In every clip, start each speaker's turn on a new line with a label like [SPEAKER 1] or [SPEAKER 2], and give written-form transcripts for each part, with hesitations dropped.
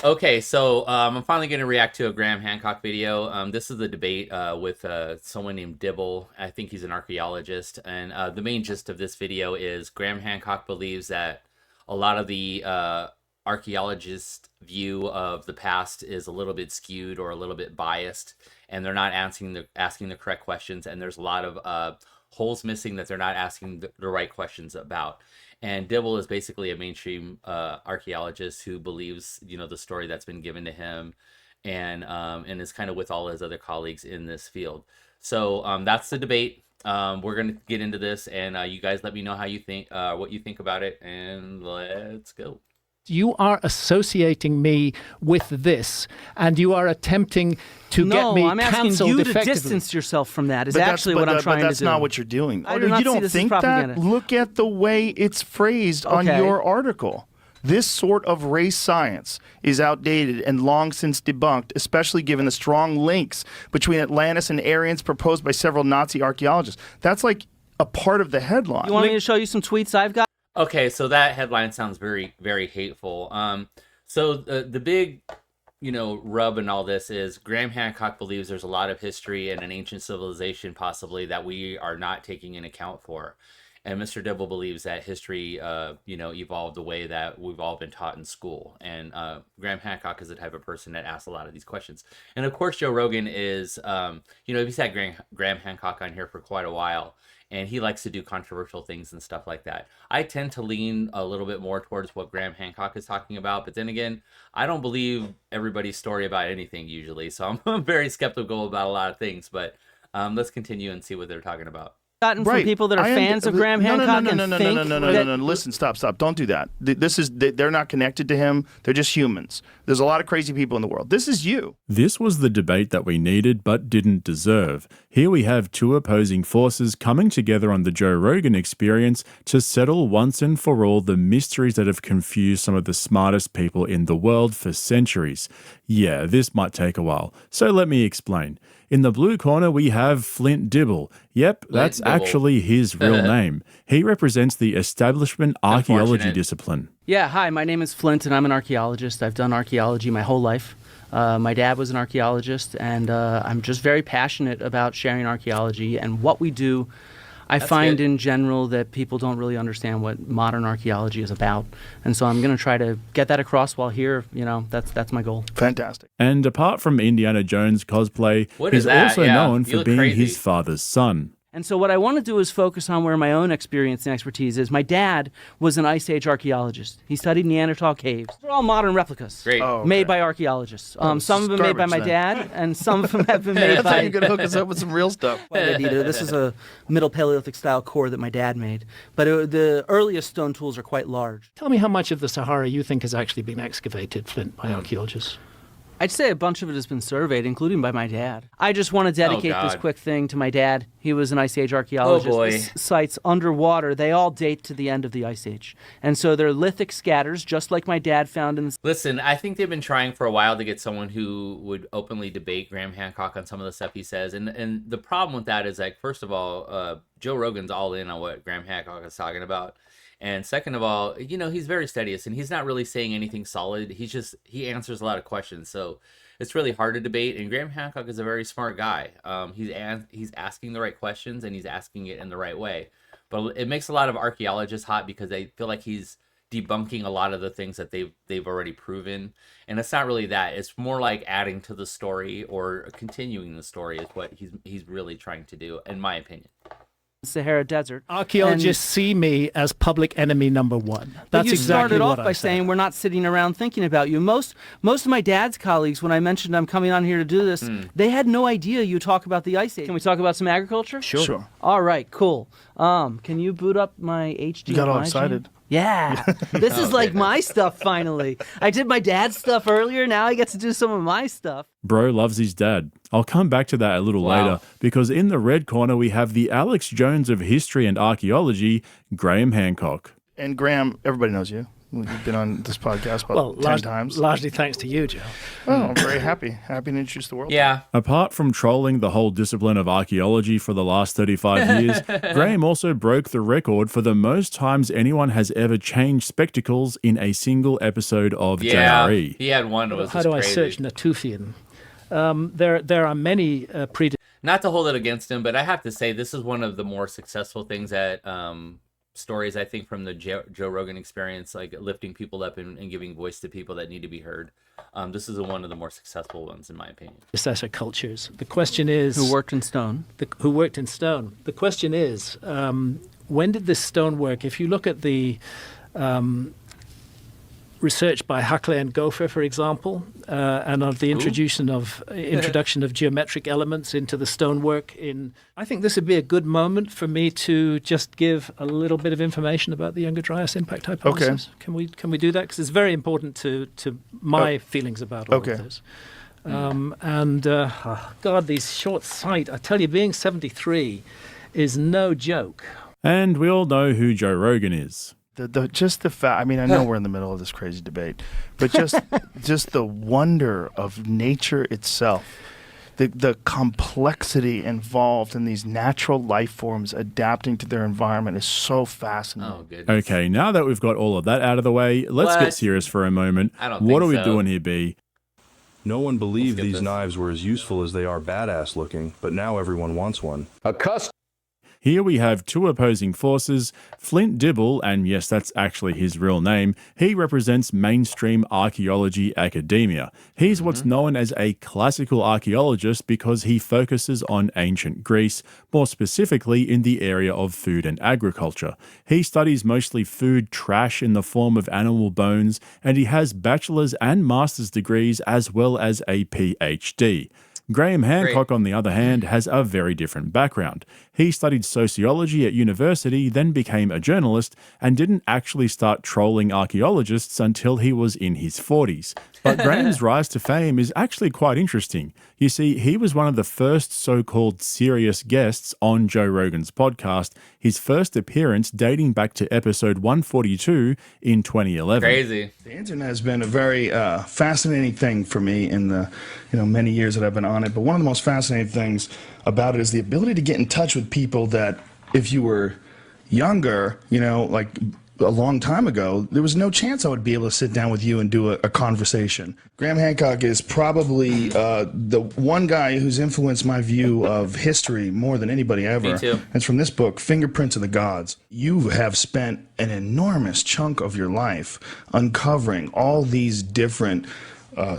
[SPEAKER 1] Okay, so I'm finally going to react to a Graham Hancock video. This is the debate with someone named Dibble. I think he's an archaeologist. And the main gist of this video is Graham Hancock believes that a lot of the archaeologist view of the past is a little bit skewed or a little bit biased, and they're not asking the correct questions. And there's a lot of holes missing that they're not asking the right questions about. And Dibble is basically a mainstream archaeologist who believes, the story that's been given to him, and is kind of with all his other colleagues in this field. So that's the debate. We're gonna get into this, and you guys let me know how you think, what you think about it, and let's go.
[SPEAKER 2] You are associating me with this, and you are attempting to get me
[SPEAKER 3] No, I'm asking
[SPEAKER 2] cancelled
[SPEAKER 3] you to
[SPEAKER 2] effectively.
[SPEAKER 3] distance yourself from that. Is actually what I'm trying to do.
[SPEAKER 4] But that's not what you're doing.
[SPEAKER 3] I do not
[SPEAKER 4] You
[SPEAKER 3] see
[SPEAKER 4] don't
[SPEAKER 3] this as
[SPEAKER 4] think
[SPEAKER 3] propaganda.
[SPEAKER 4] that? Look at the way it's phrased on your article. This sort of race science is outdated and long since debunked, especially given the strong links between Atlantis and Aryans proposed by several Nazi archaeologists. That's like a part of the headline.
[SPEAKER 3] You want me to show you some tweets I've got?
[SPEAKER 1] Okay, so that headline sounds very, very hateful. So the big, rub in all this is Graham Hancock believes there's a lot of history and an ancient civilization possibly that we are not taking in account for. And Mr. Dibble believes that history, evolved the way that we've all been taught in school. And Graham Hancock is the type of person that asks a lot of these questions. And of course, Joe Rogan is, he's had Graham Hancock on here for quite a while. And he likes to do controversial things and stuff like that. I tend to lean a little bit more towards what Graham Hancock is talking about. But then again, I don't believe everybody's story about anything usually. So I'm very skeptical about a lot of things. But let's continue and see what they're talking about.
[SPEAKER 3] Gotten from people that are fans of Graham Hancock
[SPEAKER 4] No. Listen, stop. Don't do that. They're not connected to him. They're just humans. There's a lot of crazy people in the world. This is you.
[SPEAKER 5] This was the debate that we needed but didn't deserve. Here we have two opposing forces coming together on the Joe Rogan Experience to settle once and for all the mysteries that have confused some of the smartest people in the world for centuries. Yeah, this might take a while, so let me explain. In the blue corner, we have Flint Dibble. Yep, that's actually his real name. He represents the establishment archaeology discipline.
[SPEAKER 3] Yeah, hi, my name is Flint, and I'm an archaeologist. I've done archaeology my whole life. My dad was an archaeologist, and I'm just very passionate about sharing archaeology and what we do. I find in general that people don't really understand what modern archaeology is about. And so I'm going to try to get that across while here. That's my goal.
[SPEAKER 4] Fantastic.
[SPEAKER 5] And apart from Indiana Jones cosplay, he's also known for being his father's son.
[SPEAKER 3] And so what I want to do is focus on where my own experience and expertise is. My dad was an Ice Age archaeologist. He studied Neanderthal caves. They're all modern replicas made by archaeologists. Some of them made by my dad, and some of them have been made by...
[SPEAKER 4] I thought you were going to hook us up with some real stuff.
[SPEAKER 3] This is a Middle Paleolithic style core that my dad made. But the earliest stone tools are quite large.
[SPEAKER 2] Tell me how much of the Sahara you think has actually been excavated, Flint, by archaeologists.
[SPEAKER 3] I'd say a bunch of it has been surveyed, including by my dad. I just want to dedicate this quick thing to my dad. He was an Ice Age archaeologist.
[SPEAKER 1] Oh boy.
[SPEAKER 3] The sites underwater, they all date to the end of the Ice Age. And so they're lithic scatters, just like my dad found in the...
[SPEAKER 1] Listen, I think they've been trying for a while to get someone who would openly debate Graham Hancock on some of the stuff he says. And the problem with that is, like, first of all, Joe Rogan's all in on what Graham Hancock is talking about. And second of all, he's very studious and he's not really saying anything solid. He answers a lot of questions. So it's really hard to debate. And Graham Hancock is a very smart guy. He's asking the right questions and he's asking it in the right way. But it makes a lot of archaeologists hot because they feel like he's debunking a lot of the things that they've already proven. And it's not really that. It's more like adding to the story or continuing the story is what he's really trying to do, in my opinion.
[SPEAKER 3] Sahara Desert.
[SPEAKER 2] Archaeologists see me as public enemy number one. That's
[SPEAKER 3] you
[SPEAKER 2] exactly
[SPEAKER 3] started off
[SPEAKER 2] what
[SPEAKER 3] by
[SPEAKER 2] I said.
[SPEAKER 3] saying we're not sitting around thinking about you. Most of my dad's colleagues, when I mentioned I'm coming on here to do this, they had no idea you talk about the Ice Age. Can we talk about some agriculture?
[SPEAKER 4] Sure.
[SPEAKER 3] All right, cool. Can you boot up my HDMI?
[SPEAKER 4] You got all excited.
[SPEAKER 3] Yeah, this is like my stuff finally. I did my dad's stuff earlier, now I get to do some of my stuff.
[SPEAKER 5] Bro loves his dad. I'll come back to that a little later, because in the red corner we have the Alex Jones of history and archaeology, Graham Hancock.
[SPEAKER 4] And Graham, everybody knows you. You've been on this podcast about
[SPEAKER 2] Well,
[SPEAKER 4] 10 times.
[SPEAKER 2] largely thanks to you, Joe.
[SPEAKER 4] Oh, I'm very happy. Happy to introduce the world.
[SPEAKER 1] Yeah.
[SPEAKER 5] Apart from trolling the whole discipline of archaeology for the last 35 years, Graham also broke the record for the most times anyone has ever changed spectacles in a single episode of
[SPEAKER 1] Yeah.
[SPEAKER 5] JRE.
[SPEAKER 1] He had one that was
[SPEAKER 2] How
[SPEAKER 1] just
[SPEAKER 2] do I
[SPEAKER 1] crazy.
[SPEAKER 2] search Natufian? There are many
[SPEAKER 1] Not to hold it against him, but I have to say this is one of the more successful things at stories, I think, from the Joe Rogan experience, like lifting people up and giving voice to people that need to be heard. This is one of the more successful ones, in my opinion.
[SPEAKER 2] predecessor cultures. The question is...
[SPEAKER 3] Who worked in stone?
[SPEAKER 2] Who worked in stone. The question is, when did this stone work? If you look at the research by Huckley and Gopher, for example, and of the introduction of geometric elements into the stonework. I think this would be a good moment for me to just give a little bit of information about the Younger Dryas impact hypothesis.
[SPEAKER 4] Okay.
[SPEAKER 2] Can we do that? Because it's very important to my feelings about all of this. God, these short sight. I tell you, being 73 is no joke.
[SPEAKER 5] And we all know who Joe Rogan is.
[SPEAKER 4] Just the fact, I mean, I know we're in the middle of this crazy debate, but just the wonder of nature itself, the complexity involved in these natural life forms adapting to their environment is so fascinating.
[SPEAKER 1] Oh, goodness.
[SPEAKER 5] Okay, now that we've got all of that out of the way, let's
[SPEAKER 1] What?
[SPEAKER 5] get serious for a moment.
[SPEAKER 1] I don't
[SPEAKER 5] What
[SPEAKER 1] think
[SPEAKER 5] are we
[SPEAKER 1] so.
[SPEAKER 5] doing here, B?
[SPEAKER 6] No one believed
[SPEAKER 1] skip
[SPEAKER 6] these
[SPEAKER 1] this.
[SPEAKER 6] knives were as useful as they are badass looking, but now everyone wants one.
[SPEAKER 5] Here we have two opposing forces. Flint Dibble, and yes, that's actually his real name, he represents mainstream archaeology academia. He's what's known as a classical archaeologist because he focuses on ancient Greece, more specifically in the area of food and agriculture. He studies mostly food trash in the form of animal bones, and he has bachelor's and master's degrees as well as a PhD. Graham Hancock, on the other hand, has a very different background. He studied sociology at university, then became a journalist, and didn't actually start trolling archaeologists until he was in his 40s. But Graham's rise to fame is actually quite interesting. You see, he was one of the first so-called serious guests on Joe Rogan's podcast, his first appearance dating back to episode 142 in 2011.
[SPEAKER 1] Crazy.
[SPEAKER 7] The internet has been a very fascinating thing for me in the many years that I've been on it. But one of the most fascinating things about it is the ability to get in touch with people that, if you were younger, like a long time ago, there was no chance I would be able to sit down with you and do a conversation. Graham Hancock is probably the one guy who's influenced my view of history more than anybody ever.
[SPEAKER 1] Me too.
[SPEAKER 7] It's from this book, Fingerprints of the Gods. You have spent an enormous chunk of your life uncovering all these different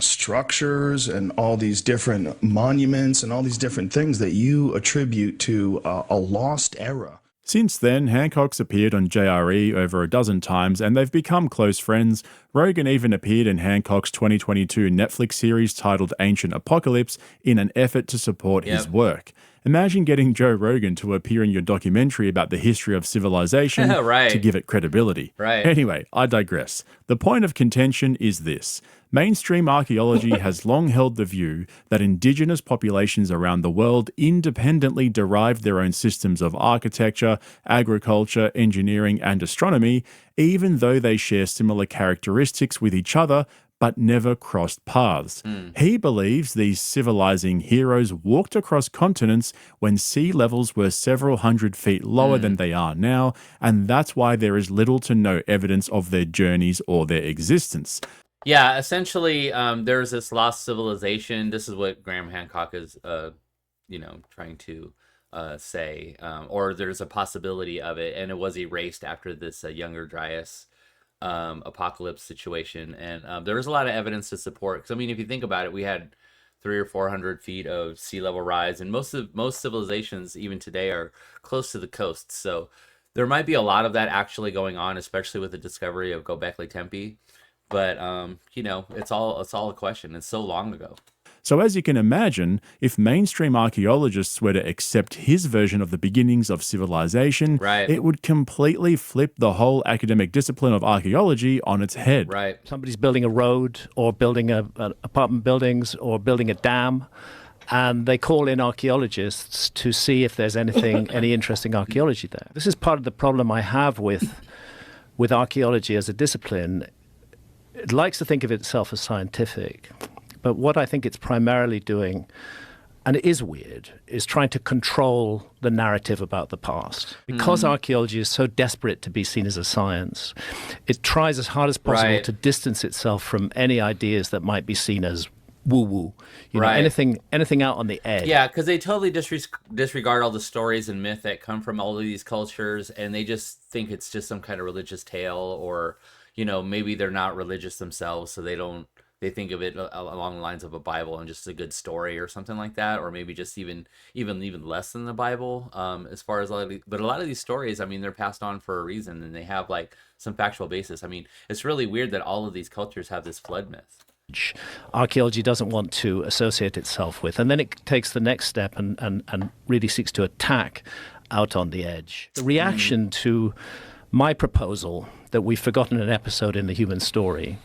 [SPEAKER 7] structures and all these different monuments and all these different things that you attribute to a lost era.
[SPEAKER 5] Since then, Hancock's appeared on JRE over a dozen times and they've become close friends. Rogan even appeared in Hancock's 2022 Netflix series titled Ancient Apocalypse in an effort to support his work. Imagine getting Joe Rogan to appear in your documentary about the history of civilization
[SPEAKER 1] Right.
[SPEAKER 5] to give it credibility.
[SPEAKER 1] Right.
[SPEAKER 5] Anyway, I digress. The point of contention is this. Mainstream archaeology has long held the view that indigenous populations around the world independently derived their own systems of architecture, agriculture, engineering, and astronomy, even though they share similar characteristics with each other, but never crossed paths. He believes these civilizing heroes walked across continents when sea levels were several hundred feet lower than they are now, and that's why there is little to no evidence of their journeys or their existence.
[SPEAKER 1] Yeah, essentially, there's this lost civilization. This is what Graham Hancock is, trying to say, or there's a possibility of it, and it was erased after this Younger Dryas apocalypse situation. And there was a lot of evidence to support. Because I mean, if you think about it, we had 300 or 400 feet of sea level rise, and most civilizations even today are close to the coast. So there might be a lot of that actually going on, especially with the discovery of Göbekli Tepe. But it's all a question. It's so long ago.
[SPEAKER 5] So as you can imagine, if mainstream archaeologists were to accept his version of the beginnings of civilization,
[SPEAKER 1] Right.
[SPEAKER 5] it would completely flip the whole academic discipline of archaeology on its head.
[SPEAKER 1] Right.
[SPEAKER 2] Somebody's building a road or building apartment buildings or building a dam, and they call in archaeologists to see if there's any interesting archaeology there. This is part of the problem I have with with archaeology as a discipline, it likes to think of itself as scientific. But what I think it's primarily doing, and it is weird, is trying to control the narrative about the past. Because archaeology is so desperate to be seen as a science, it tries as hard as possible to distance itself from any ideas that might be seen as woo-woo, you know, anything out on the edge.
[SPEAKER 1] Yeah, because they totally disregard all the stories and myth that come from all of these cultures, and they just think it's just some kind of religious tale, or, you know, maybe they're not religious themselves, so they think of it along the lines of a Bible and just a good story or something like that, or maybe just even less than the Bible. As far as but a lot of these stories, I mean, they're passed on for a reason, and they have like some factual basis. I mean, it's really weird that all of these cultures have this flood myth.
[SPEAKER 2] Archaeology doesn't want to associate itself with, and then it takes the next step and really seeks to attack out on the edge. The reaction to my proposal that we've forgotten an episode in the human story,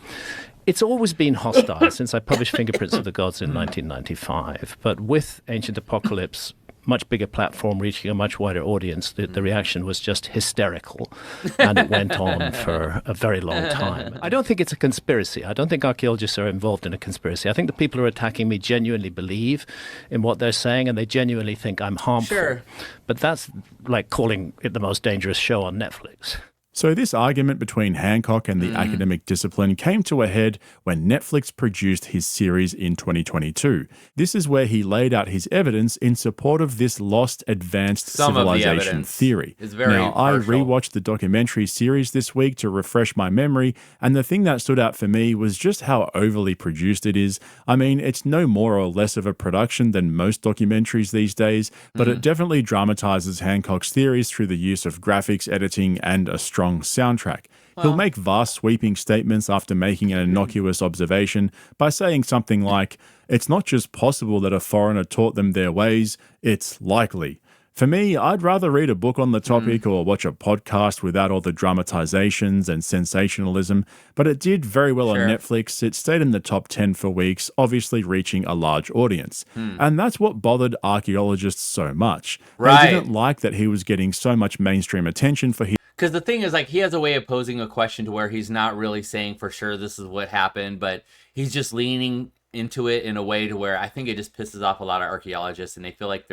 [SPEAKER 2] it's always been hostile since I published Fingerprints of the Gods in 1995. But with Ancient Apocalypse, much bigger platform reaching a much wider audience, the reaction was just hysterical, and it went on for a very long time. I don't think it's a conspiracy. I don't think archaeologists are involved in a conspiracy. I think the people who are attacking me genuinely believe in what they're saying, and they genuinely think I'm harmful.
[SPEAKER 1] Sure.
[SPEAKER 2] But that's like calling it the most dangerous show on Netflix.
[SPEAKER 5] So this argument between Hancock and the academic discipline came to a head when Netflix produced his series in 2022. This is where he laid out his evidence in support of this lost advanced civilization theory. Now, I rewatched the documentary series this week to refresh my memory, and the thing that stood out for me was just how overly produced it is. I mean, it's no more or less of a production than most documentaries these days, but it definitely dramatizes Hancock's theories through the use of graphics, editing, and a strong soundtrack. He'll make vast sweeping statements after making an innocuous observation by saying something like, "It's not just possible that a foreigner taught them their ways, it's likely." For me, I'd rather read a book on the topic or watch a podcast without all the dramatizations and sensationalism, but it did very well on Netflix. It stayed in the top 10 for weeks, obviously reaching a large audience. And that's what bothered archaeologists so much. They didn't like that he was getting so much mainstream attention for his...
[SPEAKER 1] Because the thing is, like, he has a way of posing a question to where he's not really saying for sure this is what happened, but he's just leaning into it in a way to where I think it just pisses off a lot of archaeologists, and they feel like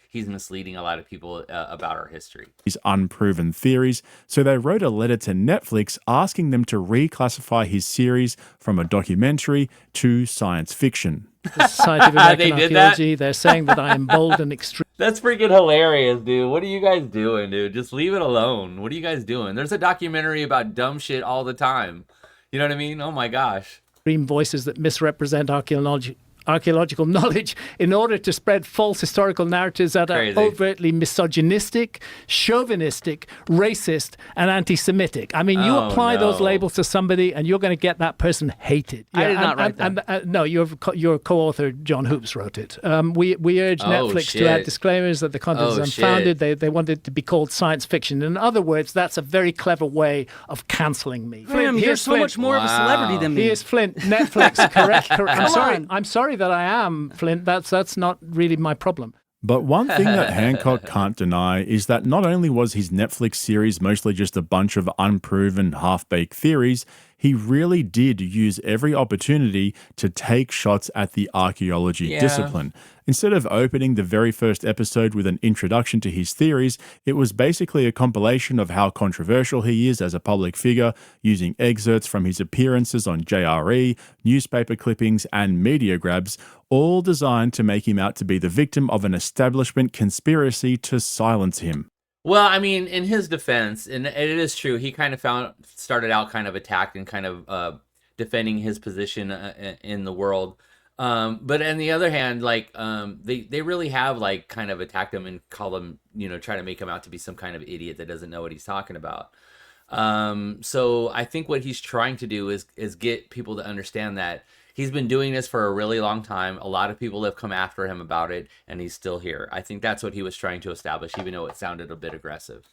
[SPEAKER 1] he's misleading a lot of people about our history.
[SPEAKER 5] His unproven theories, so they wrote a letter to Netflix asking them to reclassify his series from a documentary to science fiction.
[SPEAKER 2] The Society of American
[SPEAKER 1] They did
[SPEAKER 2] Archaeology, they're saying that I am bold and extreme.
[SPEAKER 1] That's freaking hilarious, dude. What are you guys doing, dude? Just leave it alone. What are you guys doing? There's a documentary about dumb shit all the time. You know what I mean? Oh my gosh.
[SPEAKER 2] Voices that misrepresent archaeological knowledge in order to spread false historical narratives that are overtly misogynistic, chauvinistic, racist, and anti-Semitic. I mean, you apply those labels to somebody and you're going to get that person hated.
[SPEAKER 3] Yeah, I did not write that.
[SPEAKER 2] No, your co-author, John Hoops, wrote it. We urge Netflix to add disclaimers that the content is unfounded. They want it to be called science fiction. In other words, that's a very clever way of cancelling me.
[SPEAKER 3] Flint, you're so much more of a celebrity than me.
[SPEAKER 2] Here's Flint. Netflix, correct. I'm sorry that I am, Flint. That's not really my problem.
[SPEAKER 5] But one thing that Hancock can't deny is that not only was his Netflix series mostly just a bunch of unproven, half-baked theories, he really did use every opportunity to take shots at the archaeology discipline. Instead of opening the very first episode with an introduction to his theories, it was basically a compilation of how controversial he is as a public figure, using excerpts from his appearances on JRE, newspaper clippings, and media grabs, all designed to make him out to be the victim of an establishment conspiracy to silence him.
[SPEAKER 1] Well, I mean, in his defense, and it is true, he kind of started out kind of attacked and kind of defending his position in the world. But on the other hand, like, they really have like kind of attacked him and called him, you know, try to make him out to be some kind of idiot that doesn't know what he's talking about. So I think what he's trying to do is get people to understand that he's been doing this for a really long time. A lot of people have come after him about it, and he's still here. I think that's what he was trying to establish, even though it sounded a bit aggressive.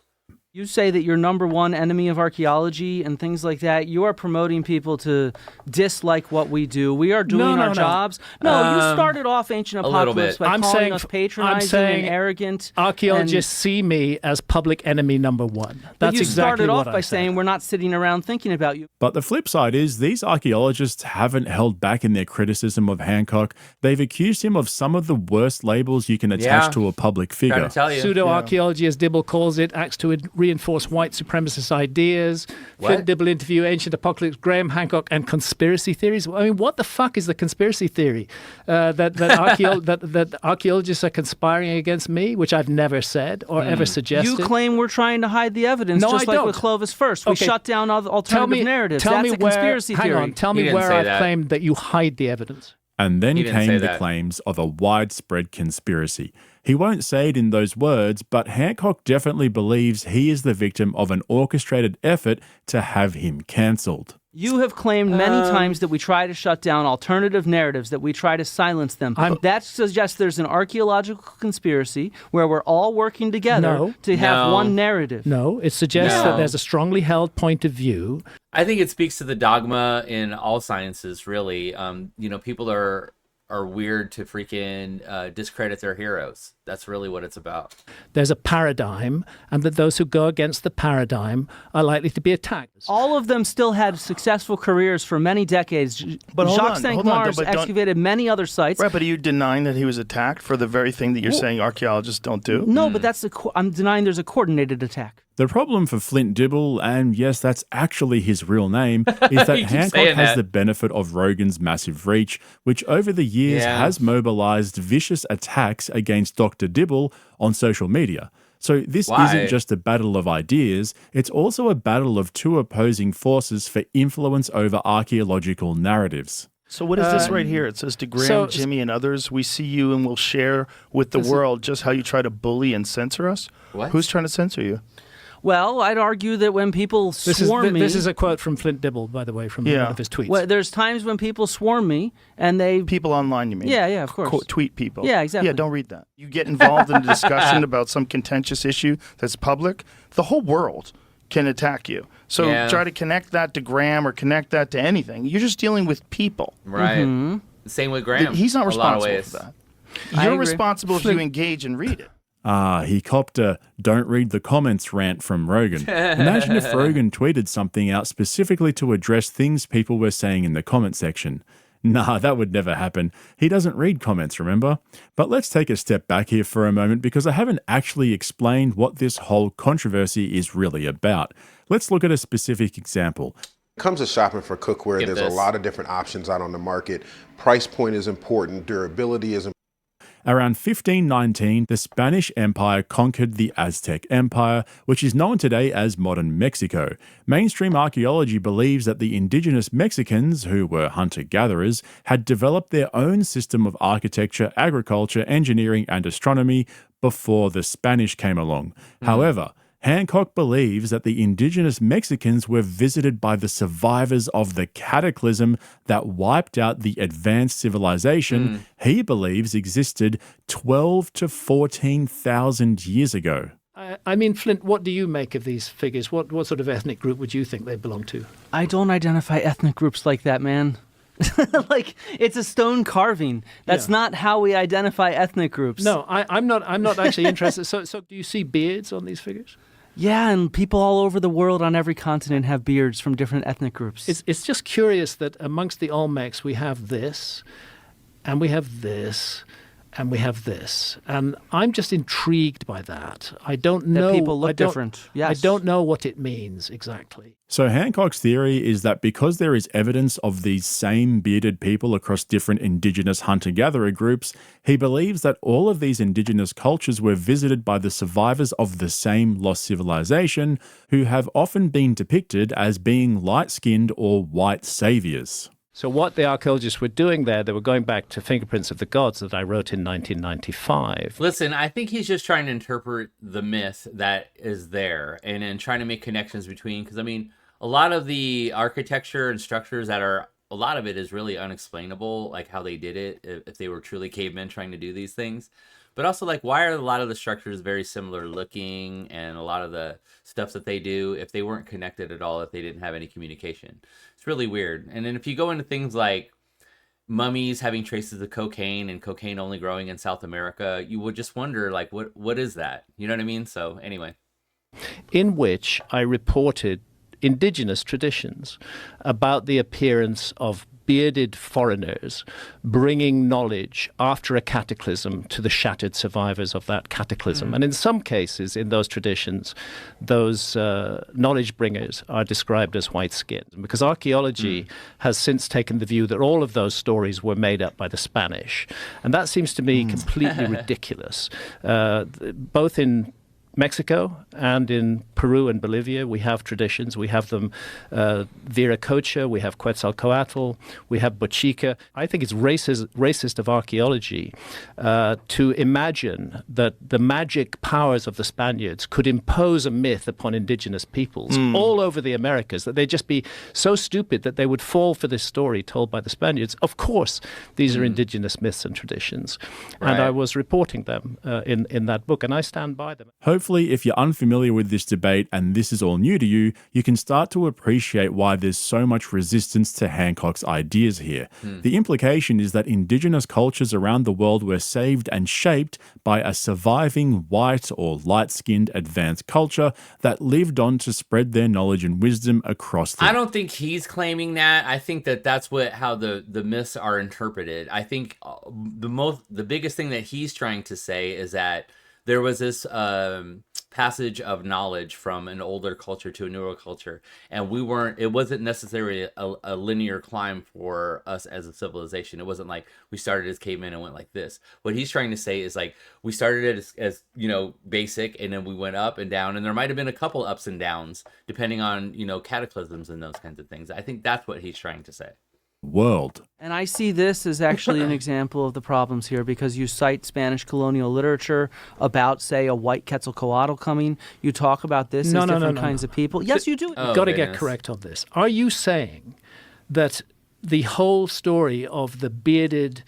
[SPEAKER 3] You say that you're number one enemy of archaeology and things like that. You are promoting people to dislike what we do. We are doing our jobs. No, you started off Ancient Apocalypse by calling us patronizing and arrogant.
[SPEAKER 2] Archaeologists see me as public enemy number one. That's exactly what I said.
[SPEAKER 3] You started off by saying we're not sitting around thinking about you.
[SPEAKER 5] But the flip side is these archaeologists haven't held back in their criticism of Hancock. They've accused him of some of the worst labels you can attach to a public figure.
[SPEAKER 2] Pseudo-archaeology, as Dibble calls it, acts to reinforce white supremacist ideas. Flint Dibble interview, Ancient Apocalypse, Graham Hancock, and conspiracy theories. I mean, what the fuck is the conspiracy theory? That archaeologists are conspiring against me, which I've never said or ever suggested.
[SPEAKER 3] You claim we're trying to hide the evidence, just like with Clovis First. We shut down alternative narratives. That's a conspiracy theory.
[SPEAKER 2] Hang on, tell me where I've claimed that you hide the evidence.
[SPEAKER 5] And then came the claims of a widespread conspiracy. He won't say it in those words, but Hancock definitely believes he is the victim of an orchestrated effort to have him cancelled.
[SPEAKER 3] You have claimed many times that we try to shut down alternative narratives, that we try to silence them. That suggests there's an archaeological conspiracy where we're all working together to have one narrative.
[SPEAKER 2] No, it suggests that there's a strongly held point of view.
[SPEAKER 1] I think it speaks to the dogma in all sciences, really. People are weird to freaking discredit their heroes. That's really what it's about.
[SPEAKER 2] There's a paradigm, and that those who go against the paradigm are likely to be attacked.
[SPEAKER 3] All of them still had successful careers for many decades. But Jacques Cinq-Mars excavated many other sites.
[SPEAKER 4] Right, but are you denying that he was attacked for the very thing that you're saying archaeologists don't do?
[SPEAKER 3] No, but I'm denying there's a coordinated attack.
[SPEAKER 5] The problem for Flint Dibble, and yes, that's actually his real name, is that Hancock has the benefit of Rogan's massive reach, which over the years has mobilized vicious attacks against Dr. Dibble on social media. So this isn't just a battle of ideas, it's also a battle of two opposing forces for influence over archaeological narratives.
[SPEAKER 4] So what is this right here? It says to Graham, Jimmy, and others, we see you and will share with the world just how you try to bully and censor us.
[SPEAKER 1] What?
[SPEAKER 4] Who's trying to censor you?
[SPEAKER 3] Well, I'd argue that when people swarm me...
[SPEAKER 2] This is a quote from Flint Dibble, by the way, from one of his tweets.
[SPEAKER 3] Well, there's times when people swarm me and they...
[SPEAKER 4] People online, you mean?
[SPEAKER 3] Yeah, of course.
[SPEAKER 4] Tweet people.
[SPEAKER 3] Yeah, exactly.
[SPEAKER 4] Yeah, don't read that. You get involved in a discussion about some contentious issue that's public, the whole world can attack you. So try to connect that to Graham or connect that to anything. You're just dealing with people.
[SPEAKER 1] Right. Mm-hmm. Same with Graham.
[SPEAKER 4] He's not responsible for that. You're responsible if you engage and read it.
[SPEAKER 5] He copped a "don't read the comments" rant from Rogan. Imagine if Rogan tweeted something out specifically to address things people were saying in the comment section. Nah, that would never happen. He doesn't read comments, remember? But let's take a step back here for a moment because I haven't actually explained what this whole controversy is really about. Let's look at a specific example.
[SPEAKER 8] When it comes to shopping for cookware, there's a lot of different options out on the market. Price point is important. Durability is important.
[SPEAKER 5] Around 1519, the Spanish Empire conquered the Aztec Empire, which is known today as modern Mexico. Mainstream archaeology believes that the indigenous Mexicans, who were hunter-gatherers, had developed their own system of architecture, agriculture, engineering, and astronomy before the Spanish came along. However, Hancock believes that the indigenous Mexicans were visited by the survivors of the cataclysm that wiped out the advanced civilization he believes existed 12 to 14,000 years ago.
[SPEAKER 2] I mean, Flint, what do you make of these figures? What sort of ethnic group would you think they belong to?
[SPEAKER 3] I don't identify ethnic groups like that, man. Like, it's a stone carving. That's not how we identify ethnic groups.
[SPEAKER 2] No, I'm not actually interested. So do you see beards on these figures?
[SPEAKER 3] Yeah, and people all over the world on every continent have beards from different ethnic groups.
[SPEAKER 2] It's just curious that amongst the Olmecs we have this, and we have this, and we have this. And I'm just intrigued by that. I don't know.
[SPEAKER 3] That people look different. Yes.
[SPEAKER 2] I don't know what it means exactly.
[SPEAKER 5] So Hancock's theory is that because there is evidence of these same bearded people across different indigenous hunter-gatherer groups, he believes that all of these indigenous cultures were visited by the survivors of the same lost civilization, who have often been depicted as being light-skinned or white saviors.
[SPEAKER 2] So what the archaeologists were doing there, they were going back to Fingerprints of the Gods that I wrote in 1995.
[SPEAKER 1] Listen, I think he's just trying to interpret the myth that is there and then trying to make connections between, because I mean, a lot of the architecture and structures that are a lot of it is really unexplainable, like how they did it, if they were truly cavemen trying to do these things. But also, like, why are a lot of the structures very similar looking, and a lot of the stuff that they do, if they weren't connected at all, if they didn't have any communication? It's really weird. And then if you go into things like mummies having traces of cocaine and cocaine only growing in South America, you would just wonder, like, what is that? You know what I mean? So anyway.
[SPEAKER 2] In which I reported indigenous traditions about the appearance of bearded foreigners bringing knowledge after a cataclysm to the shattered survivors of that cataclysm. And in some cases, in those traditions, those knowledge bringers are described as white-skinned, because archaeology has since taken the view that all of those stories were made up by the Spanish. And that seems to me completely ridiculous. Both in Mexico and in Peru and Bolivia, we have traditions. We have them, Viracocha, we have Quetzalcoatl, we have Bochica. I think it's racist of archaeology to imagine that the magic powers of the Spaniards could impose a myth upon indigenous peoples all over the Americas, that they'd just be so stupid that they would fall for this story told by the Spaniards. Of course, these are indigenous myths and traditions.
[SPEAKER 1] Right.
[SPEAKER 2] And I was reporting them in that book, and I stand by them.
[SPEAKER 5] Hopefully, if you're unfamiliar with this debate and this is all new to you, you can start to appreciate why there's so much resistance to Hancock's ideas here. The implication is that indigenous cultures around the world were saved and shaped by a surviving white or light-skinned advanced culture that lived on to spread their knowledge and wisdom across the...
[SPEAKER 1] I don't think he's claiming that. I think that that's how the myths are interpreted. I think the biggest thing that he's trying to say is that there was this passage of knowledge from an older culture to a newer culture, and it wasn't necessarily a linear climb for us as a civilization. It wasn't like we started as cavemen and went like this. What he's trying to say is, like, we started as basic, and then we went up and down, and there might have been a couple ups and downs depending on cataclysms and those kinds of things. I think that's what he's trying to say.
[SPEAKER 5] World.
[SPEAKER 3] And I see this as actually an example of the problems here, because you cite Spanish colonial literature about, say, a white Quetzalcoatl coming. You talk about this as different kinds of people. Yes, you do.
[SPEAKER 2] You've got to get correct on this. Are you saying that the whole story of the bearded,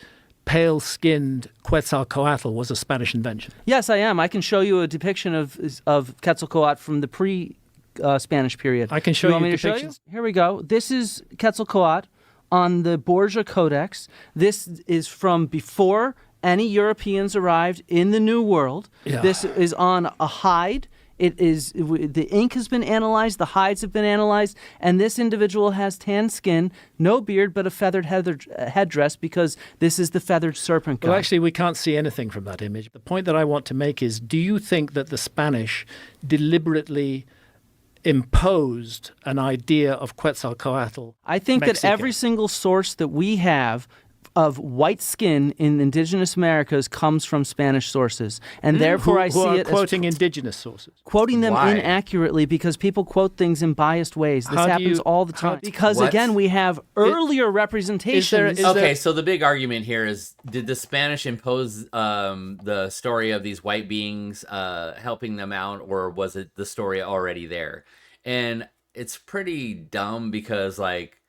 [SPEAKER 2] pale-skinned Quetzalcoatl was a Spanish invention?
[SPEAKER 3] Yes, I am. I can show you a depiction of Quetzalcoatl from the pre-Spanish period.
[SPEAKER 2] I can show you depictions.
[SPEAKER 3] Here we go. This is Quetzalcoatl on the Borgia Codex. This is from before any Europeans arrived in the New World. Yeah. This is on a hide. The ink has been analyzed, the hides have been analyzed, and this individual has tan skin, no beard, but a feathered headdress, because this is the feathered serpent god.
[SPEAKER 2] Well, actually, we can't see anything from that image. The point that I want to make is, do you think that the Spanish deliberately imposed an idea of Quetzalcoatl?
[SPEAKER 3] I think that every single source that we have of white skin in indigenous Americas comes from Spanish sources, and therefore I see it
[SPEAKER 2] quoting indigenous sources,
[SPEAKER 3] quoting them inaccurately, because people quote things in biased ways. This happens all the time. Because again, we have earlier representations.
[SPEAKER 1] Okay, so the big argument here is: did the Spanish impose the story of these white beings helping them out, or was it the story already there? And it's pretty dumb, because, like,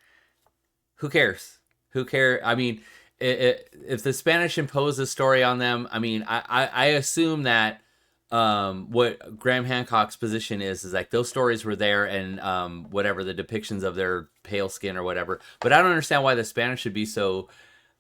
[SPEAKER 1] who cares? Who cares? I mean, if the Spanish impose a story on them, I mean, I assume that what Graham Hancock's position is like those stories were there, and whatever the depictions of their pale skin or whatever. But I don't understand why the Spanish should be so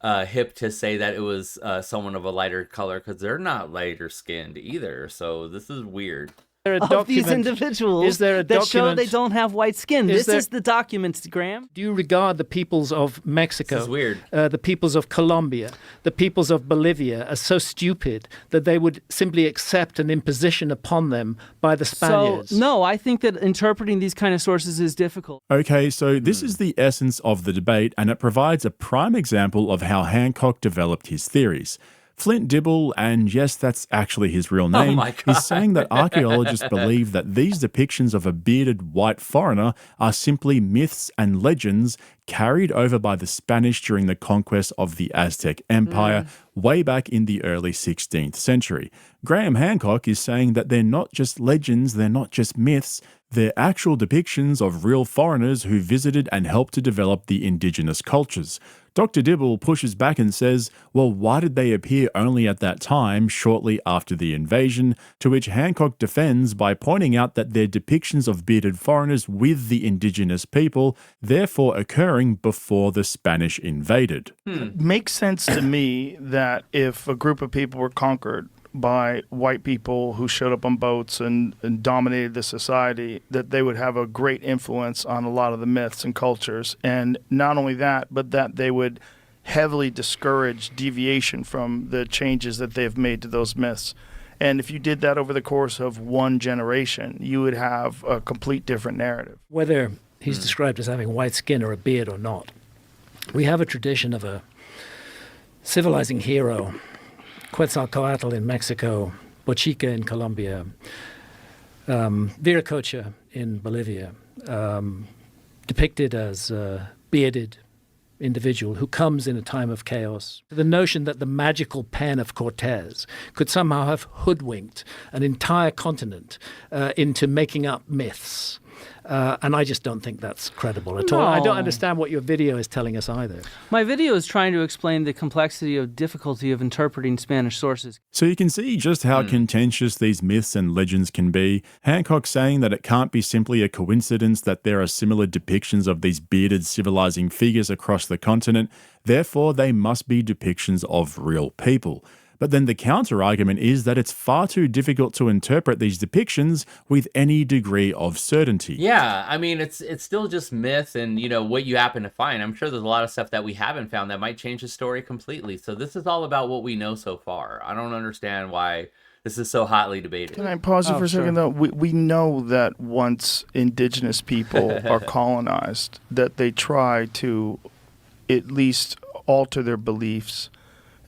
[SPEAKER 1] hip to say that it was someone of a lighter color, because they're not lighter skinned either. So this is weird.
[SPEAKER 3] Of these individuals that show they don't have white skin. This is the document, Graham.
[SPEAKER 2] Do you regard the peoples of Mexico,
[SPEAKER 1] this is weird,
[SPEAKER 2] the peoples of Colombia, the peoples of Bolivia as so stupid that they would simply accept an imposition upon them by the Spaniards?
[SPEAKER 3] So, no, I think that interpreting these kind of sources is difficult.
[SPEAKER 5] Okay, so this is the essence of the debate, and it provides a prime example of how Hancock developed his theories. Flint Dibble, and yes, that's actually his real name, is saying that archaeologists believe that these depictions of a bearded white foreigner are simply myths and legends carried over by the Spanish during the conquest of the Aztec Empire way back in the early 16th century. Graham Hancock is saying that they're not just legends, they're not just myths, they're actual depictions of real foreigners who visited and helped to develop the indigenous cultures. Dr. Dibble pushes back and says, well, why did they appear only at that time, shortly after the invasion? To which Hancock defends by pointing out that they're depictions of bearded foreigners with the indigenous people, therefore occurring before the Spanish invaded.
[SPEAKER 4] It makes sense to me that if a group of people were conquered by white people who showed up on boats and dominated the society, that they would have a great influence on a lot of the myths and cultures. And not only that, but that they would heavily discourage deviation from the changes that they've made to those myths. And if you did that over the course of one generation, you would have a complete different narrative.
[SPEAKER 2] Whether he's described as having white skin or a beard or not, we have a tradition of a civilizing hero, Quetzalcoatl in Mexico, Bochica in Colombia, Viracocha in Bolivia, depicted as a bearded individual who comes in a time of chaos. The notion that the magical pen of Cortez could somehow have hoodwinked an entire continent into making up myths. And I just don't think that's credible at all. I don't understand what your video is telling us either.
[SPEAKER 3] My video is trying to explain the complexity of difficulty of interpreting Spanish sources.
[SPEAKER 5] So you can see just how contentious these myths and legends can be. Hancock saying that it can't be simply a coincidence that there are similar depictions of these bearded civilizing figures across the continent, therefore they must be depictions of real people. But then the counter-argument is that it's far too difficult to interpret these depictions with any degree of certainty.
[SPEAKER 1] Yeah, I mean, it's still just myth and, you know, what you happen to find. I'm sure there's a lot of stuff that we haven't found that might change the story completely. So this is all about what we know so far. I don't understand why this is so hotly debated.
[SPEAKER 4] Can I pause you for a second, though? We know that once indigenous people are colonized, that they try to at least alter their beliefs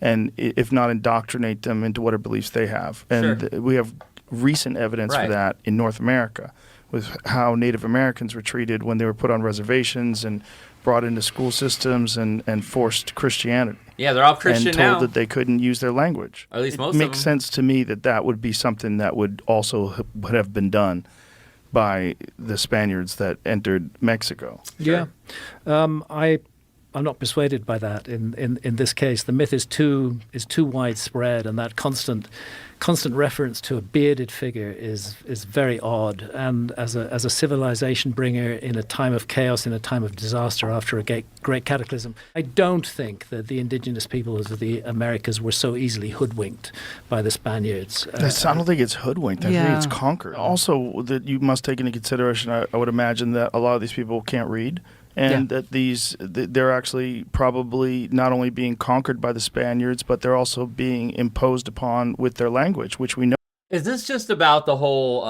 [SPEAKER 4] and if not indoctrinate them into whatever beliefs they have. And we have recent evidence for that in North America with how Native Americans were treated when they were put on reservations and brought into school systems and forced Christianity.
[SPEAKER 1] Yeah, they're all Christian
[SPEAKER 4] and told
[SPEAKER 1] now.
[SPEAKER 4] that they couldn't use their language.
[SPEAKER 1] Or at least most
[SPEAKER 4] of them.
[SPEAKER 1] of
[SPEAKER 4] It makes sense to me that that would be something that would also would have been done by the Spaniards that entered Mexico.
[SPEAKER 2] Yeah. I'm not persuaded by that in this case. The myth is too widespread, and that constant reference to a bearded figure is very odd. And as a civilization bringer in a time of chaos, in a time of disaster after a great cataclysm, I don't think that the indigenous peoples of the Americas were so easily hoodwinked by the Spaniards.
[SPEAKER 4] I don't think it's hoodwinked. I think it's conquered. Also, that you must take into consideration, I would imagine that a lot of these people can't read. And that they're actually probably not only being conquered by the Spaniards, but they're also being imposed upon with their language, which we know.
[SPEAKER 1] Is this just about the whole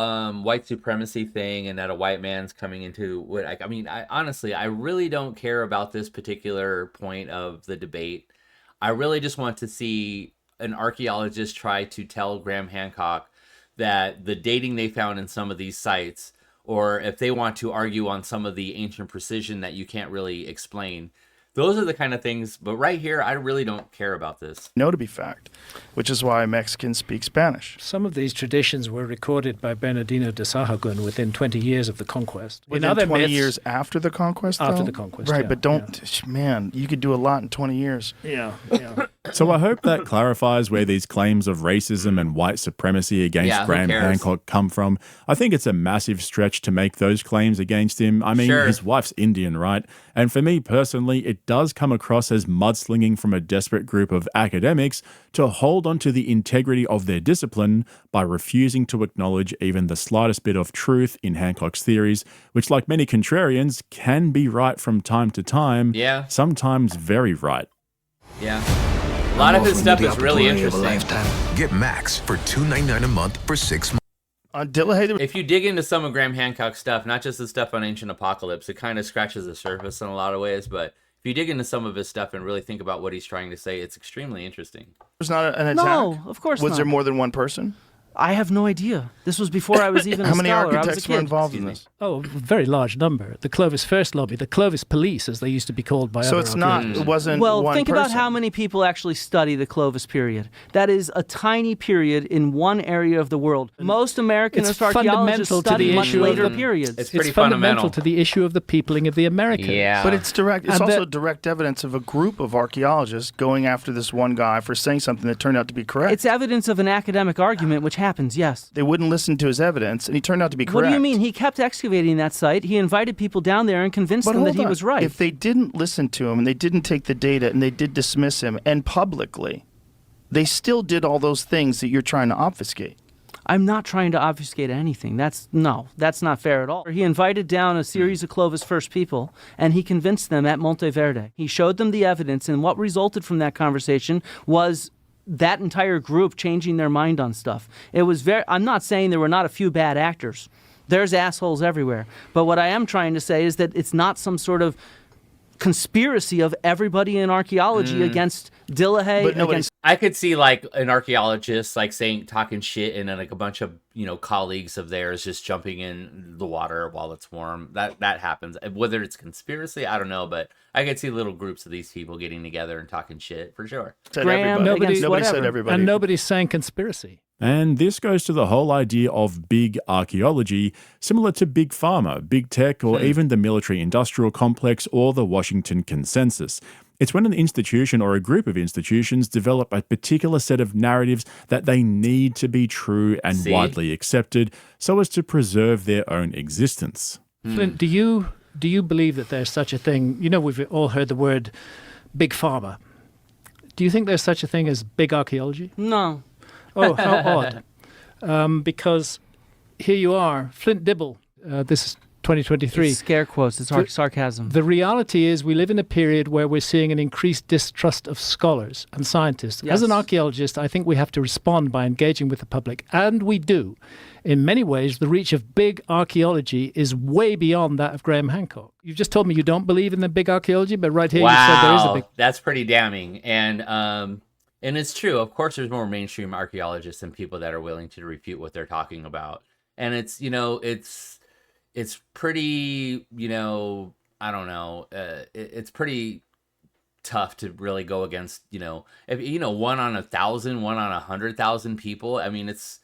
[SPEAKER 1] white supremacy thing and that a white man's coming into what I mean, honestly, I really don't care about this particular point of the debate. I really just want to see an archaeologist try to tell Graham Hancock that the dating they found in some of these sites, or if they want to argue on some of the ancient precision that you can't really explain. Those are the kind of things, but right here, I really don't care about this.
[SPEAKER 4] Know to be fact, which is why Mexicans speak Spanish.
[SPEAKER 2] Some of these traditions were recorded by Bernardino de Sahagún within 20 years of the conquest.
[SPEAKER 4] Within 20 years after the conquest,
[SPEAKER 2] After
[SPEAKER 4] though?
[SPEAKER 2] the conquest,
[SPEAKER 4] Right, but man, you could do a lot in 20 years.
[SPEAKER 2] Yeah.
[SPEAKER 5] So I hope that clarifies where these claims of racism and white supremacy against Graham Hancock come from. I think it's a massive stretch to make those claims against him. I mean, his wife's Indian, right? And for me personally, it does come across as mudslinging from a desperate group of academics to hold on to the integrity of their discipline by refusing to acknowledge even the slightest bit of truth in Hancock's theories, which, like many contrarians, can be right from time to time, sometimes very right.
[SPEAKER 1] Yeah. A lot of his stuff is really interesting.
[SPEAKER 9] Get Max for $2.99 a month for 6 months.
[SPEAKER 1] If you dig into some of Graham Hancock's stuff, not just the stuff on Ancient Apocalypse, it kind of scratches the surface in a lot of ways, but if you dig into some of his stuff and really think about what he's trying to say, it's extremely interesting.
[SPEAKER 4] There's not an attack?
[SPEAKER 3] No, of course not.
[SPEAKER 4] Was there more than one person?
[SPEAKER 3] I have no idea. This was before I was even
[SPEAKER 4] How
[SPEAKER 3] a
[SPEAKER 4] many
[SPEAKER 3] scholar. I was a
[SPEAKER 4] architects were
[SPEAKER 3] kid.
[SPEAKER 4] involved in this?
[SPEAKER 2] Oh, a very large number. The Clovis First Lobby, the Clovis Police, as they used to be called by
[SPEAKER 4] So
[SPEAKER 2] other
[SPEAKER 4] it's not,
[SPEAKER 2] archaeologists.
[SPEAKER 4] it wasn't
[SPEAKER 3] Well,
[SPEAKER 4] one
[SPEAKER 3] think
[SPEAKER 4] person.
[SPEAKER 3] about how many people actually study the Clovis period. That is a tiny period in one area of the world. Most American
[SPEAKER 2] It's
[SPEAKER 3] archaeologists
[SPEAKER 2] fundamental to
[SPEAKER 3] study
[SPEAKER 2] the
[SPEAKER 3] much
[SPEAKER 2] issue of
[SPEAKER 3] later
[SPEAKER 2] the-
[SPEAKER 3] periods.
[SPEAKER 1] It's pretty
[SPEAKER 2] It's fundamental
[SPEAKER 1] fundamental.
[SPEAKER 2] to the issue of the peopling of the Americas.
[SPEAKER 1] Yeah.
[SPEAKER 4] But it's direct. It's
[SPEAKER 2] And
[SPEAKER 4] also
[SPEAKER 2] that-
[SPEAKER 4] direct evidence of a group of archaeologists going after this one guy for saying something that turned out to be correct.
[SPEAKER 3] It's evidence of an academic argument, which happens, yes.
[SPEAKER 4] They wouldn't listen to his evidence, and he turned out to be correct.
[SPEAKER 3] What do you mean? He kept excavating that site. He invited people down there and convinced
[SPEAKER 4] But
[SPEAKER 3] them that
[SPEAKER 4] hold
[SPEAKER 3] he
[SPEAKER 4] on.
[SPEAKER 3] was right.
[SPEAKER 4] If they didn't listen to him and they didn't take the data and they did dismiss him, and publicly, they still did all those things that you're trying to obfuscate.
[SPEAKER 3] I'm not trying to obfuscate anything. That's not fair at all. He invited down a series of Clovis First people, and he convinced them at Monteverde. He showed them the evidence, and what resulted from that conversation was that entire group changing their mind on stuff. It was I'm not saying there were not a few bad actors. There's assholes everywhere. But what I am trying to say is that it's not some sort of conspiracy of everybody in archaeology against Dillahay.
[SPEAKER 4] But nobody's-
[SPEAKER 3] Against
[SPEAKER 1] I could see like an archaeologist like talking shit, and then like a bunch of colleagues of theirs just jumping in the water while it's warm. That happens. Whether it's conspiracy, I don't know, but I could see little groups of these people getting together and talking shit for sure.
[SPEAKER 4] Said
[SPEAKER 3] Graham
[SPEAKER 4] everybody.
[SPEAKER 3] against
[SPEAKER 4] Nobody said
[SPEAKER 3] whatever.
[SPEAKER 4] everybody.
[SPEAKER 2] And nobody's saying conspiracy.
[SPEAKER 5] And this goes to the whole idea of big archaeology, similar to big pharma, big tech, or even the military-industrial complex or the Washington Consensus. It's when an institution or a group of institutions develop a particular set of narratives that they need to be true and
[SPEAKER 1] See?
[SPEAKER 5] widely accepted so as to preserve their own existence.
[SPEAKER 2] Flint, do you believe that there's such a thing? You know, we've all heard the word big pharma. Do you think there's such a thing as big archaeology?
[SPEAKER 3] No.
[SPEAKER 2] Oh, how odd. Because here you are, Flint Dibble. This is 2023.
[SPEAKER 3] It's scare quotes. It's sarcasm.
[SPEAKER 2] The reality is we live in a period where we're seeing an increased distrust of scholars and scientists.
[SPEAKER 3] Yes.
[SPEAKER 2] As an archaeologist, I think we have to respond by engaging with the public, and we do. In many ways, the reach of big archaeology is way beyond that of Graham Hancock. You've just told me you don't believe in the big archaeology, but right here you said there is a big...
[SPEAKER 1] That's pretty damning. And it's true. Of course, there's more mainstream archaeologists and people that are willing to refute what they're talking about. And it's pretty, I don't know. It's pretty tough to really go against, if, 1 on 1,000, 1 on 100,000 people. I mean, it's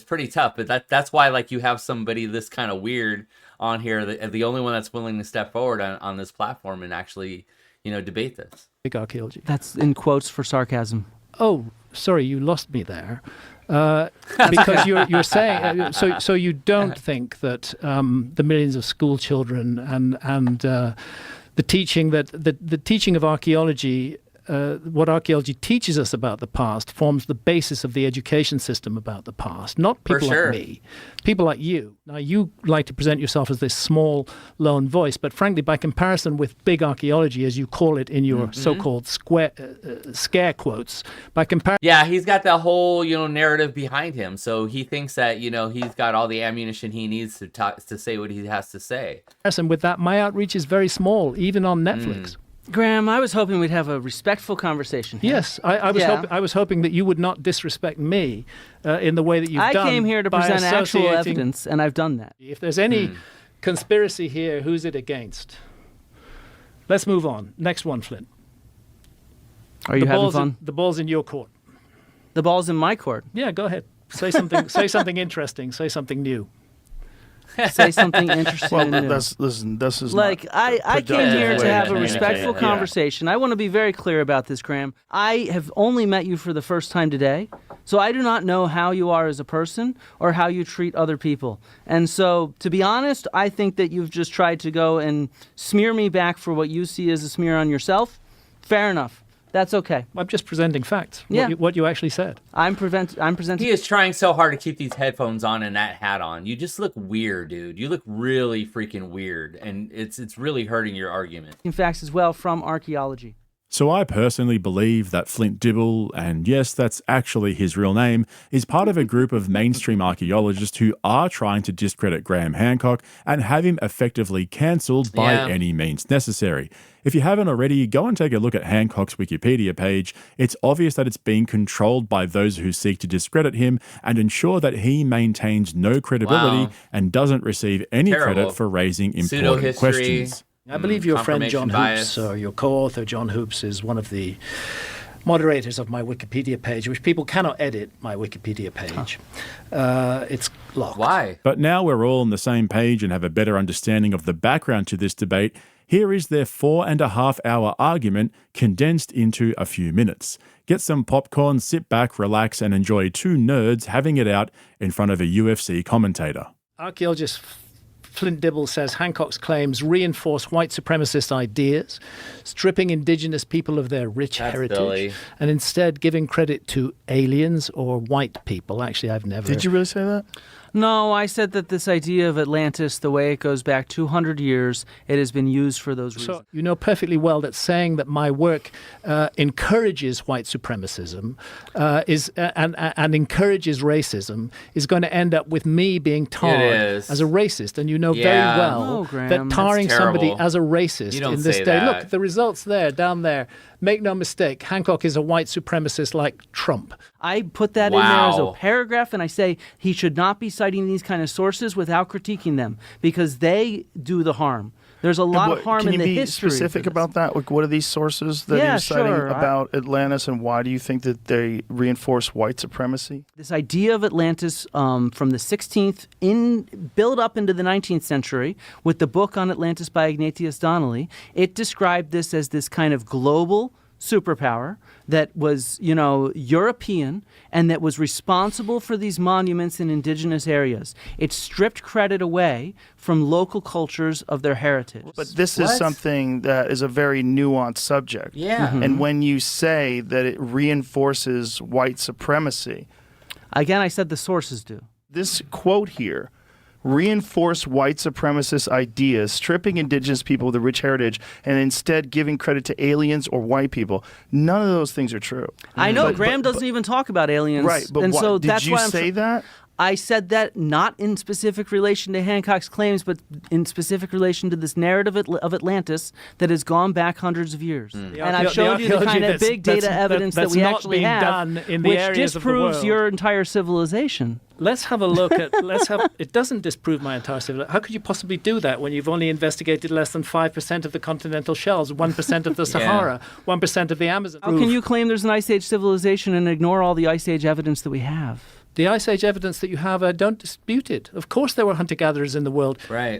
[SPEAKER 1] pretty tough. But that's why, like, you have somebody this kind of weird on here, the only one that's willing to step forward on this platform and actually, debate this.
[SPEAKER 2] Big archaeology.
[SPEAKER 3] That's in quotes for sarcasm.
[SPEAKER 2] Oh, sorry, you lost me there. Because you're saying so you don't think that the millions of school children and the teaching that the teaching of archaeology, what archaeology teaches us about the past, forms the basis of the education system about the past. Not people
[SPEAKER 1] sure.
[SPEAKER 2] like me, people like you. Now you like to present yourself as this small lone voice, but frankly, by comparison with big archaeology, as you call it in your so-called scare quotes, by comparison.
[SPEAKER 1] Yeah, he's got that whole, narrative behind him. So he thinks that, he's got all the ammunition he needs to say what he has to say.
[SPEAKER 2] With that, my outreach is very small, even on Netflix.
[SPEAKER 3] Graham, I was hoping we'd have a respectful conversation here.
[SPEAKER 2] Yes, I was hoping that you would not disrespect me in the way that you've done.
[SPEAKER 3] I came here to
[SPEAKER 2] by
[SPEAKER 3] present actual
[SPEAKER 2] associating-
[SPEAKER 3] evidence, and I've done that.
[SPEAKER 2] If there's any conspiracy here, who's it against? Let's move on. Next one, Flint.
[SPEAKER 3] Are you having fun?
[SPEAKER 2] The ball's in your court.
[SPEAKER 3] The ball's in my court.
[SPEAKER 2] Yeah, go ahead. Say something. Say something interesting. Say something new.
[SPEAKER 3] Say something interesting
[SPEAKER 4] Well,
[SPEAKER 3] and new.
[SPEAKER 4] this is
[SPEAKER 3] Like,
[SPEAKER 4] not
[SPEAKER 3] I came
[SPEAKER 4] productive
[SPEAKER 3] here
[SPEAKER 4] way
[SPEAKER 3] to have a
[SPEAKER 4] communicate.
[SPEAKER 3] respectful
[SPEAKER 4] Yeah.
[SPEAKER 3] conversation. I want to be very clear about this, Graham. I have only met you for the first time today, so I do not know how you are as a person or how you treat other people. And so, to be honest, I think that you've just tried to go and smear me back for what you see as a smear on yourself. Fair enough. That's okay.
[SPEAKER 2] I'm just presenting facts.
[SPEAKER 3] Yeah.
[SPEAKER 2] What you actually said.
[SPEAKER 3] I'm presenting.
[SPEAKER 1] He is trying so hard to keep these headphones on and that hat on. You just look weird, dude. You look really freaking weird, and it's really hurting your argument.
[SPEAKER 3] Facts as well from archaeology.
[SPEAKER 5] So I personally believe that Flint Dibble, and yes, that's actually his real name, is part of a group of mainstream archaeologists who are trying to discredit Graham Hancock and have him effectively cancelled by any means necessary. If you haven't already, go and take a look at Hancock's Wikipedia page. It's obvious that it's being controlled by those who seek to discredit him and ensure that he maintains no credibility and doesn't receive any credit for raising important questions.
[SPEAKER 2] I believe your friend John Hoops, or your co-author John Hoops, is one of the moderators of my Wikipedia page, which people cannot edit my Wikipedia page. It's locked.
[SPEAKER 1] Why?
[SPEAKER 5] But now we're all on the same page and have a better understanding of the background to this debate. Here is their 4.5-hour argument condensed into a few minutes. Get some popcorn, sit back, relax, and enjoy two nerds having it out in front of a UFC commentator.
[SPEAKER 2] Archaeologist Flint Dibble says Hancock's claims reinforce white supremacist ideas, stripping indigenous people of their rich heritage, and instead giving credit to aliens or white people. Actually, I've never...
[SPEAKER 4] Did you really say that?
[SPEAKER 3] No, I said that this idea of Atlantis, the way it goes back 200 years, it has been used for those reasons.
[SPEAKER 2] So you know perfectly well that saying that my work encourages white supremacism and encourages racism is going to end up with me being tarred as a racist. And you know very well that tarring somebody as a racist in this day. Look, the results there, down there. Make no mistake, Hancock is a white supremacist like Trump.
[SPEAKER 3] I put that in there as a paragraph, and I say he should not be citing these kind of sources without critiquing them because they do the harm. There's a lot of harm in the history.
[SPEAKER 4] Can you be specific about that? Like, what are these sources that you're citing about Atlantis, and why do you think that they reinforce white supremacy?
[SPEAKER 3] This idea of Atlantis from the 16th build up into the 19th century with the book on Atlantis by Ignatius Donnelly, it described this as this kind of global superpower that was, European and that was responsible for these monuments in indigenous areas. It stripped credit away from local cultures of their heritage.
[SPEAKER 4] But this is something that is a very nuanced subject.
[SPEAKER 1] Yeah.
[SPEAKER 3] Mm-hmm.
[SPEAKER 4] And when you say that it reinforces white supremacy...
[SPEAKER 3] Again, I said the sources do.
[SPEAKER 4] This quote here, reinforce white supremacist ideas, stripping indigenous people with a rich heritage, and instead giving credit to aliens or white people. None of those things are true.
[SPEAKER 3] I know. Graham doesn't even talk about aliens.
[SPEAKER 4] Right, but
[SPEAKER 3] so
[SPEAKER 4] did
[SPEAKER 3] that's
[SPEAKER 4] you
[SPEAKER 3] why I'm
[SPEAKER 4] say that?
[SPEAKER 3] I said that not in specific relation to Hancock's claims, but in specific relation to this narrative of Atlantis that has gone back hundreds of years. And I've showed you the kind of big data evidence that we actually have, which disproves your entire civilization.
[SPEAKER 2] Let's have a look at, it doesn't disprove my entire civilization. How could you possibly do that when you've only investigated less than 5% of the continental shelves, 1% of the Sahara, 1% of the Amazon?
[SPEAKER 3] How can you claim there's an Ice Age civilization and ignore all the Ice Age evidence that we have?
[SPEAKER 2] The Ice Age evidence that you have, I don't dispute it. Of course there were hunter-gatherers in the world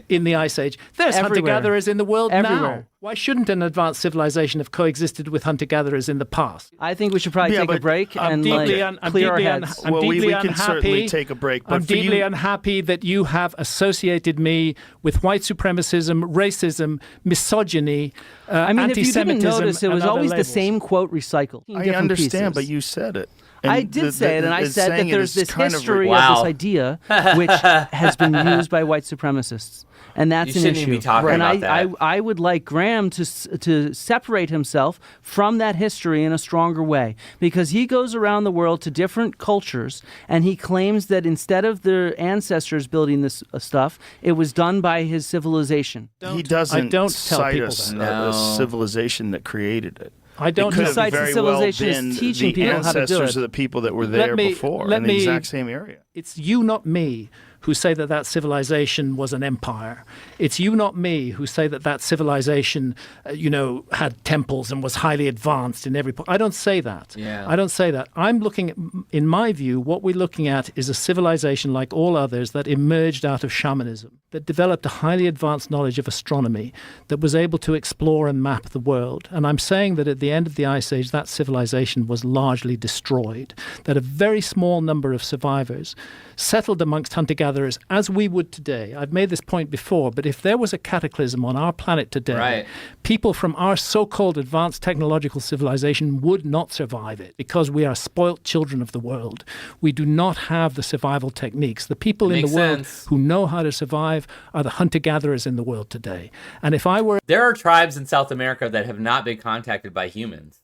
[SPEAKER 2] in the Ice Age. There's hunter-gatherers in the world now. Why shouldn't an advanced civilization have coexisted with hunter-gatherers in the past?
[SPEAKER 3] I think we should probably take a break and clear our heads.
[SPEAKER 4] We can certainly take a break. But
[SPEAKER 2] I'm deeply unhappy that you have associated me with white supremacism, racism, misogyny, anti-Semitism.
[SPEAKER 3] If you didn't notice, it was always the same quote recycled.
[SPEAKER 4] I understand, but you said it.
[SPEAKER 3] And I did say it, and I said that there's this history of this idea which has been used by white supremacists. And that's an issue.
[SPEAKER 1] Be talking about that.
[SPEAKER 3] I would like Graham to separate himself from that history in a stronger way, because he goes around the world to different cultures and he claims that instead of their ancestors building this stuff, it was done by his civilization.
[SPEAKER 4] He doesn't cite a civilization that created it.
[SPEAKER 2] I don't
[SPEAKER 4] it could
[SPEAKER 3] have
[SPEAKER 4] very
[SPEAKER 3] civilization
[SPEAKER 4] well been
[SPEAKER 3] is teaching
[SPEAKER 4] the
[SPEAKER 3] people how to do it.
[SPEAKER 4] ancestors of the people that were there before in the exact same area.
[SPEAKER 2] It's you, not me, who say that that civilization was an empire. It's you, not me, who say that that civilization, had temples and was highly advanced in every point. I don't say that. I don't say that. I'm looking at, in my view, what we're looking at is a civilization like all others that emerged out of shamanism, that developed a highly advanced knowledge of astronomy, that was able to explore and map the world. And I'm saying that at the end of the Ice Age, that civilization was largely destroyed, that a very small number of survivors settled amongst hunter-gatherers hunter-gatherers as we would today. I've made this point before, but if there was a cataclysm on our planet today, people from our so-called advanced technological civilization would not survive it because we are spoilt children of the world. We do not have the survival techniques. The people in the world who know how to survive are the hunter-gatherers in the world today. And if I were...
[SPEAKER 1] There are tribes in South America that have not been contacted by humans.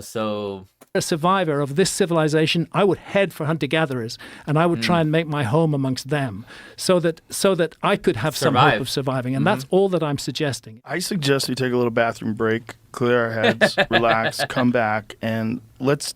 [SPEAKER 1] So...
[SPEAKER 2] a survivor of this civilization, I would head for hunter-gatherers, and I would try and make my home amongst them so that I could have some hope of surviving. And that's all that I'm suggesting.
[SPEAKER 4] I suggest we take a little bathroom break, clear our heads, relax, come back, and let's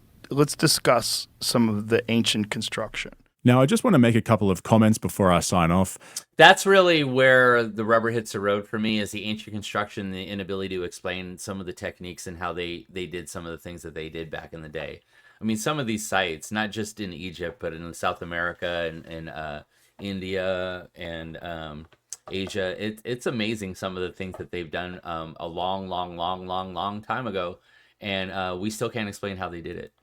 [SPEAKER 4] discuss some of the ancient construction.
[SPEAKER 5] Now, I just want to make a couple of comments before I sign off.
[SPEAKER 1] That's really where the rubber hits the road for me, is the ancient construction, the inability to explain some of the techniques and how they did some of the things that they did back in the day. I mean, some of these sites, not just in Egypt, but in South America and India and Asia, it's amazing some of the things that they've done a long time ago, and we still can't explain how they did it.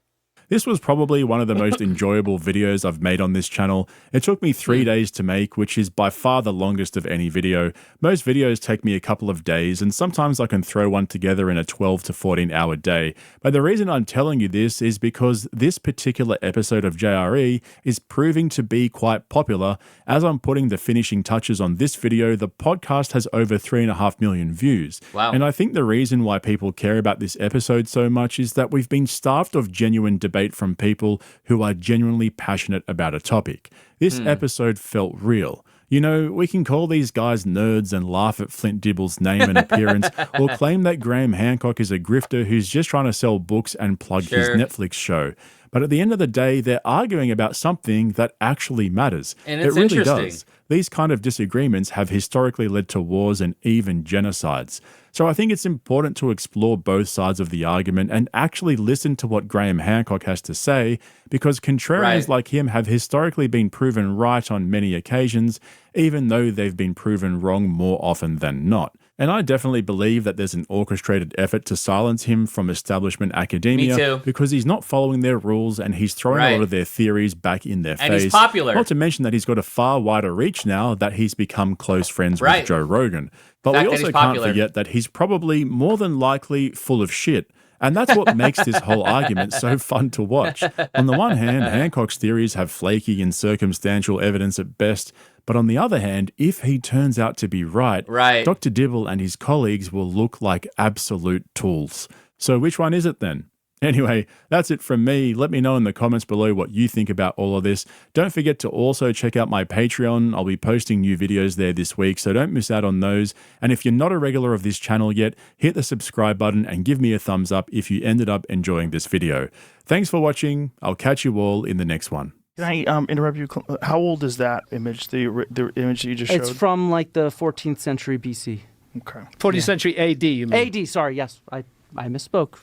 [SPEAKER 5] This was probably one of the most enjoyable videos I've made on this channel. It took me 3 days to make, which is by far the longest of any video. Most videos take me a couple of days, and sometimes I can throw one together in a 12 to 14 hour day. But the reason I'm telling you this is because this particular episode of JRE is proving to be quite popular. As I'm putting the finishing touches on this video, the podcast has over 3.5 million views.
[SPEAKER 1] Wow.
[SPEAKER 5] And I think the reason why people care about this episode so much is that we've been starved of genuine debate from people who are genuinely passionate about a topic. This episode felt real. You know, we can call these guys nerds and laugh at Flint Dibble's name and appearance, or claim that Graham Hancock is a grifter who's just trying to sell books and plug his Netflix show. But at the end of the day, they're arguing about something that actually matters.
[SPEAKER 1] And it's
[SPEAKER 5] it really
[SPEAKER 1] interesting.
[SPEAKER 5] does. These kind of disagreements have historically led to wars and even genocides. So I think it's important to explore both sides of the argument and actually listen to what Graham Hancock has to say, because contrarians like him have historically been proven right on many occasions, even though they've been proven wrong more often than not. And I definitely believe that there's an orchestrated effort to silence him from establishment academia because he's not following their rules and he's throwing a lot of their theories back in their face.
[SPEAKER 1] And he's popular.
[SPEAKER 5] Not to mention that he's got a far wider reach now that he's become close friends with Joe Rogan. But we also can't forget that he's probably more than likely full of shit. And that's what makes this whole argument so fun to watch. On the one hand, Hancock's theories have flaky and circumstantial evidence at best. But on the other hand, if he turns out to be right, Dr. Dibble and his colleagues will look like absolute tools. So which one is it then? Anyway, that's it from me. Let me know in the comments below what you think about all of this. Don't forget to also check out my Patreon. I'll be posting new videos there this week, so don't miss out on those. And if you're not a regular of this channel yet, hit the subscribe button and give me a thumbs up if you ended up enjoying this video. Thanks for watching. I'll catch you all in the next one.
[SPEAKER 4] Can I interrupt you? How old is that image, the image that you just showed?
[SPEAKER 3] It's from like the 14th century BC.
[SPEAKER 4] Okay.
[SPEAKER 2] 14th century AD, you mean?
[SPEAKER 3] AD, sorry, yes. I misspoke.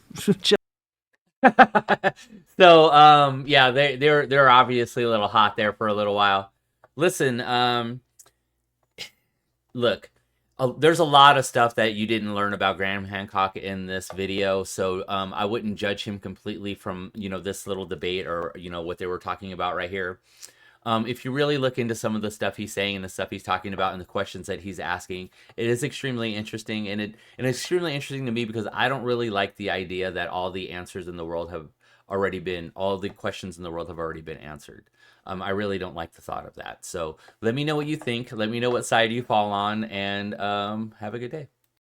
[SPEAKER 1] So yeah, they're obviously a little hot there for a little while. Listen, look, there's a lot of stuff that you didn't learn about Graham Hancock in this video, so I wouldn't judge him completely from this little debate or what they were talking about right here. If you really look into some of the stuff he's saying and the stuff he's talking about and the questions that he's asking, it is extremely interesting, and it's extremely interesting to me because I don't really like the idea that all the answers in the world have already been, all the questions in the world have already been answered. I really don't like the thought of that. So let me know what you think. Let me know what side you fall on, and have a good day.